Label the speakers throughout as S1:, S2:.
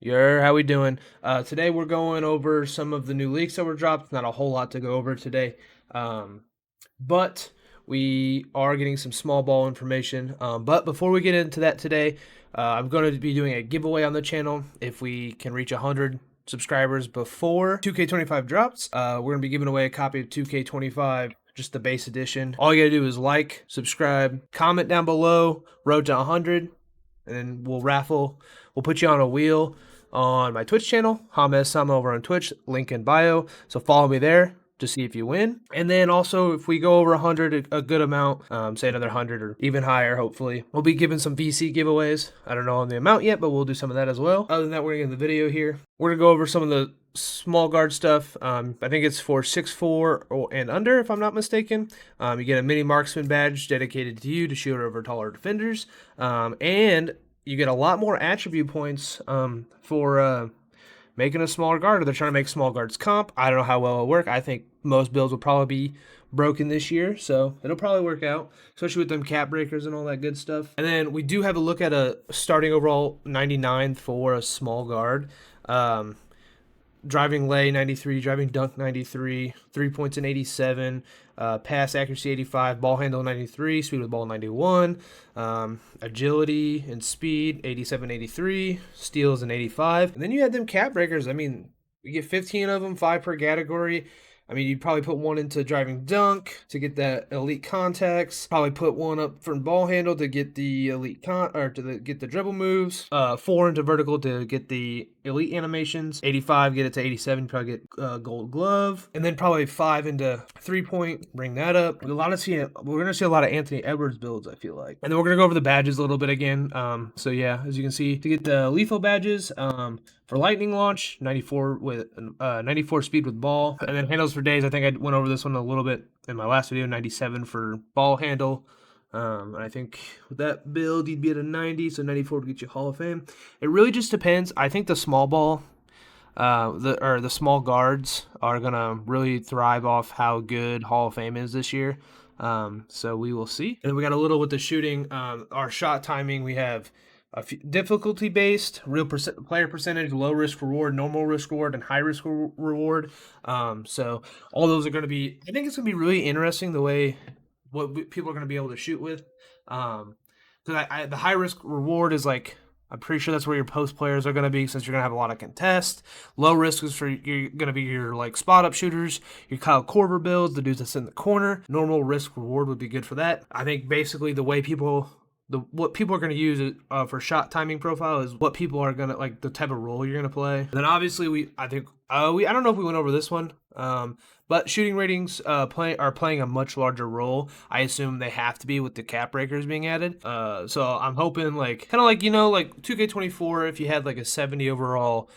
S1: How we doing? Today we're going over some of the new leaks that were dropped. Not a whole lot to go over today, um, but we are getting some small ball information. But before we get into that today, I'm going to be doing a giveaway on the channel. If we can reach 100 subscribers before 2K25 drops, we're going to be giving away a copy of 2K25, just the base edition. All you got to do is like, subscribe, comment down below, road to 100, and then we'll raffle. We'll put you on a wheel on my Twitch channel, Hamez-Sama over on Twitch, link in bio. So follow me there to see if you win. And then also, if we go over 100, a good amount, say another 100 or even higher, hopefully, we'll be giving some VC giveaways. I don't know on the amount yet, but we'll do some of that as well. Other than that, we're going to get the video here. We're going to go over some of the small guard stuff. I think it's for 6'4" and under, if I'm not mistaken. You get a mini marksman badge dedicated to you to shoot over taller defenders. And you get a lot more attribute points for making a smaller guard. They're trying to make small guards comp. I don't know how well it'll work. I think most builds will probably be broken this year, so it'll probably work out, especially with them cap breakers and all that good stuff. And then we do have a look at a starting overall 99 for a small guard. Driving lay 93, driving dunk 93, 3 points in 87, pass accuracy 85, ball handle 93, speed with ball 91, agility and speed 87, 83, steals and 85. And then you had them cap breakers. I mean, you get 15 of them, 5 per category. I mean, you'd probably put one into driving dunk to get that elite contacts. Probably put one up for ball handle to get the elite get the dribble moves. 4 into vertical to get the elite animations. 85, get it to 87, probably get gold glove. And then probably 5 into 3-point, bring that up. We're gonna see a lot of Anthony Edwards builds, I feel like. And then we're gonna go over the badges a little bit again. So yeah, as you can see, to get the lethal badges, for lightning launch, 94 with 94 speed with ball, and then handles for days. I think I went over this one a little bit in my last video. 97 for ball handle. And I think with that build, you'd be at a 90, so 94 would get you Hall of Fame. It really just depends. I think the small ball, the small guards are gonna really thrive off how good Hall of Fame is this year. So we will see. And then we got a little with the shooting. Our shot timing, we have difficulty based, real player percentage, low risk reward, normal risk reward, and high risk reward. So all those are going to be. I think it's going to be really interesting the way what people are going to be able to shoot with. Because the high risk reward is like, I'm pretty sure that's where your post players are going to be, since you're going to have a lot of contest. Low risk is for you're going to be your like spot up shooters, your Kyle Korver builds, the dudes that's in the corner. Normal risk reward would be good for that. I think basically the way what people are going to use for shot timing profile is what people are going to like, the type of role you're going to play. And then obviously I don't know if we went over this one, but shooting ratings are playing a much larger role. I assume they have to be with the cap breakers being added. So I'm hoping like kind of like, like 2K24, if you had like a 70 overall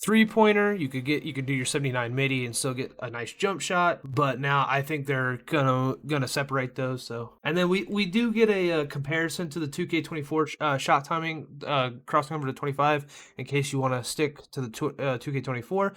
S1: 3-pointer, you could do your 79 midi and still get a nice jump shot. But now I think they're gonna separate those. So, and then we do get a comparison to the 2K24 shot timing, crossing over to 25 in case you want to stick to the 2K24.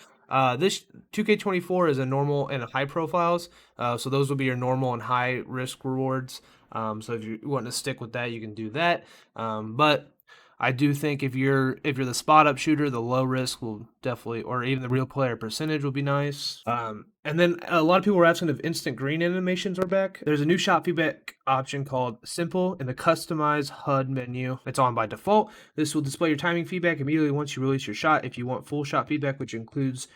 S1: This 2K24 is a normal and a high profiles, so those will be your normal and high risk rewards. So if you want to stick with that, you can do that. But I do think if you're the spot up shooter, the low risk will definitely, or even the real player percentage will be nice. And then a lot of people were asking if instant green animations are back. There's a new shot feedback option called Simple in the customized HUD menu. It's on by default. This will display your timing feedback immediately once you release your shot. If you want full shot feedback, which includes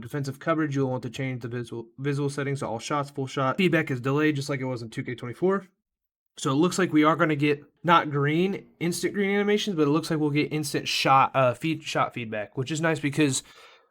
S1: defensive coverage, you'll want to change the visual settings to all shots. Full shot feedback is delayed, just like it was in 2K24. So it looks like we are going to get not instant green animations, but it looks like we'll get instant shot feedback, which is nice because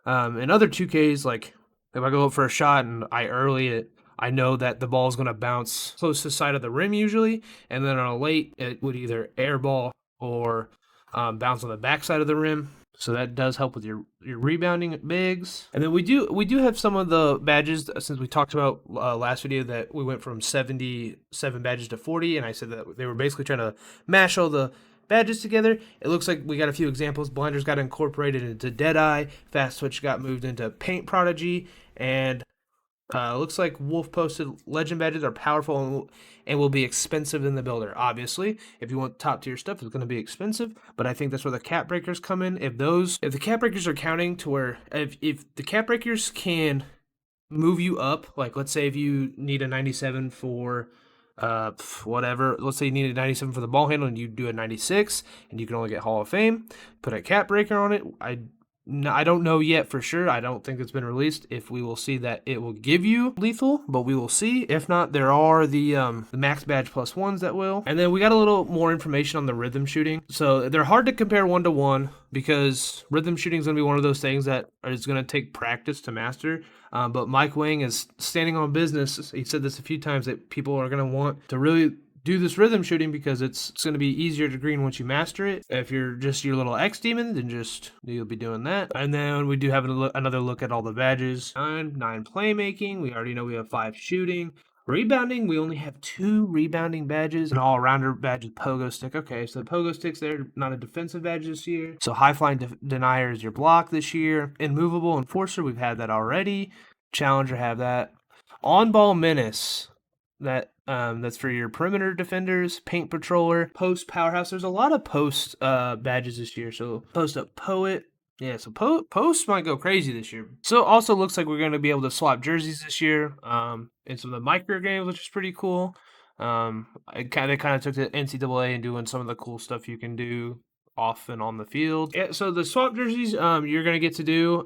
S1: in other 2Ks, like if I go up for a shot and I early it, I know that the ball is going to bounce close to the side of the rim usually, and then on a late, it would either airball or bounce on the backside of the rim. So that does help with your rebounding bigs. And then we do have some of the badges, since we talked about last video that we went from 77 badges to 40, and I said that they were basically trying to mash all the badges together. It looks like we got a few examples. Blinders got incorporated into Deadeye, Fast Twitch got moved into Paint Prodigy, and Looks like Wolf posted legend badges are powerful and will be expensive in the builder. Obviously, if you want top tier stuff, it's going to be expensive. But I think that's where the cap breakers come in. If the cap breakers are counting to where if the cap breakers can move you up, like let's say if you need a 97 for whatever, let's say you need a 97 for the ball handle and you do a 96 and you can only get Hall of Fame, put a cap breaker on it. I don't know yet for sure. I don't think it's been released. If we will see that it will give you lethal, but we will see. If not, there are the max badge plus ones that will. And then we got a little more information on the rhythm shooting. So they're hard to compare 1-to-1 because rhythm shooting is going to be one of those things that is going to take practice to master. But Mike Wang is standing on business. He said this a few times that people are going to want to really do this rhythm shooting because it's going to be easier to green once you master it. If you're just your little X demon, then you'll be doing that. And then we do have another look at all the badges. 9 playmaking. We already know we have 5 shooting. Rebounding, we only have 2 rebounding badges. An all-rounder badge with pogo stick. Okay, so the pogo stick's there, not a defensive badge this year. So high flying denier is your block this year. Immovable enforcer, we've had that already. Challenger have that. On-ball menace. That's for your perimeter defenders, paint patroller, post powerhouse. There's a lot of post badges this year. So post up poet. Yeah, so post might go crazy this year. So also looks like we're going to be able to swap jerseys this year in some of the micro games, which is pretty cool. They kind of took the NCAA and doing some of the cool stuff you can do off and on the field. Yeah, so the swap jerseys you're going to get to do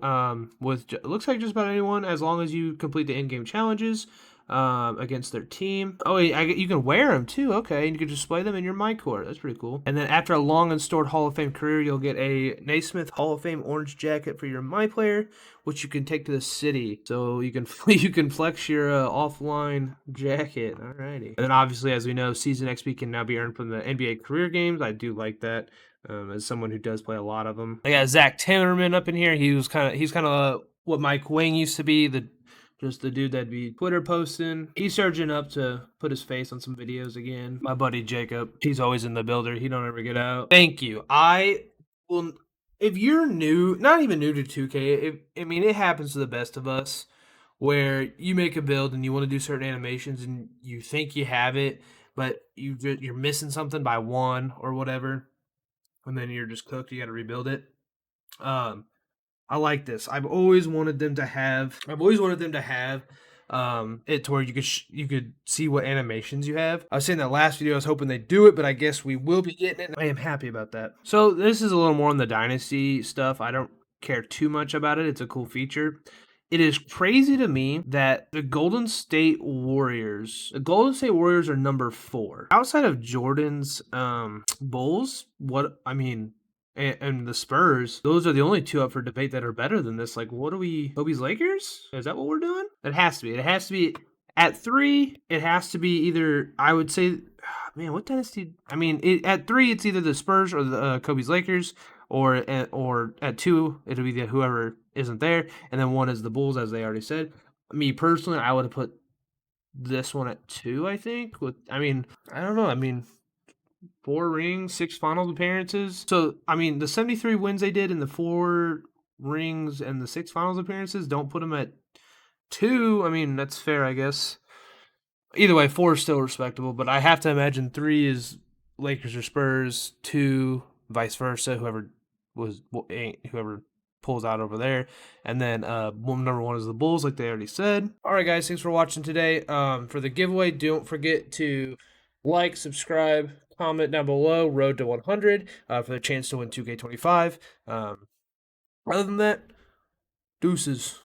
S1: with it looks like just about anyone as long as you complete the in-game challenges against their team. Oh, you can wear them too. Okay, and you can display them in your My Court. That's pretty cool. And then after a long and stored Hall of Fame career, you'll get a Naismith Hall of Fame orange jacket for your My Player, which you can take to the city. So you can you can flex your offline jacket. Alrighty. And then obviously, as we know, Season XP can now be earned from the NBA career games. I do like that. As someone who does play a lot of them. I got Zach Timmerman up in here. He's kind of what Mike Wang used to be, just the dude that'd be Twitter posting. He's surging up to put his face on some videos again. My buddy Jacob, he's always in the builder. He don't ever get out. Thank you. I will. If you're new, not even new to 2K, it happens to the best of us, where you make a build and you want to do certain animations and you think you have it, but you're missing something by 1 or whatever, and then you're just cooked. You got to rebuild it. I like this. I've always wanted them to have it to where you could see what animations you have. I was saying that last video, I was hoping they'd do it, but I guess we will be getting it. I am happy about that. So this is a little more on the Dynasty stuff. I don't care too much about it. It's a cool feature. It is crazy to me that the Golden State Warriors are number 4. Outside of Jordan's Bulls, and the Spurs, those are the only 2 up for debate that are better than this. Like, what are we? Kobe's Lakers? Is that what we're doing? It has to be. It has to be at 3. It has to be either. I would say, man, what dynasty? At 3, it's either the Spurs or the Kobe's Lakers, or at 2, it'll be whoever isn't there, and then 1 is the Bulls, as they already said. Me personally, I would have put this one at 2. I think. I don't know. 4 rings, 6 finals appearances. So, the 73 wins they did in the 4 rings and the 6 finals appearances, don't put them at 2. That's fair, I guess. Either way, 4 is still respectable, but I have to imagine 3 is Lakers or Spurs, 2 vice versa, whoever pulls out over there. And then number 1 is the Bulls, like they already said. All right, guys, thanks for watching today. For the giveaway, don't forget to like, subscribe, comment down below, road to 100 for the chance to win 2K25. Other than that, deuces.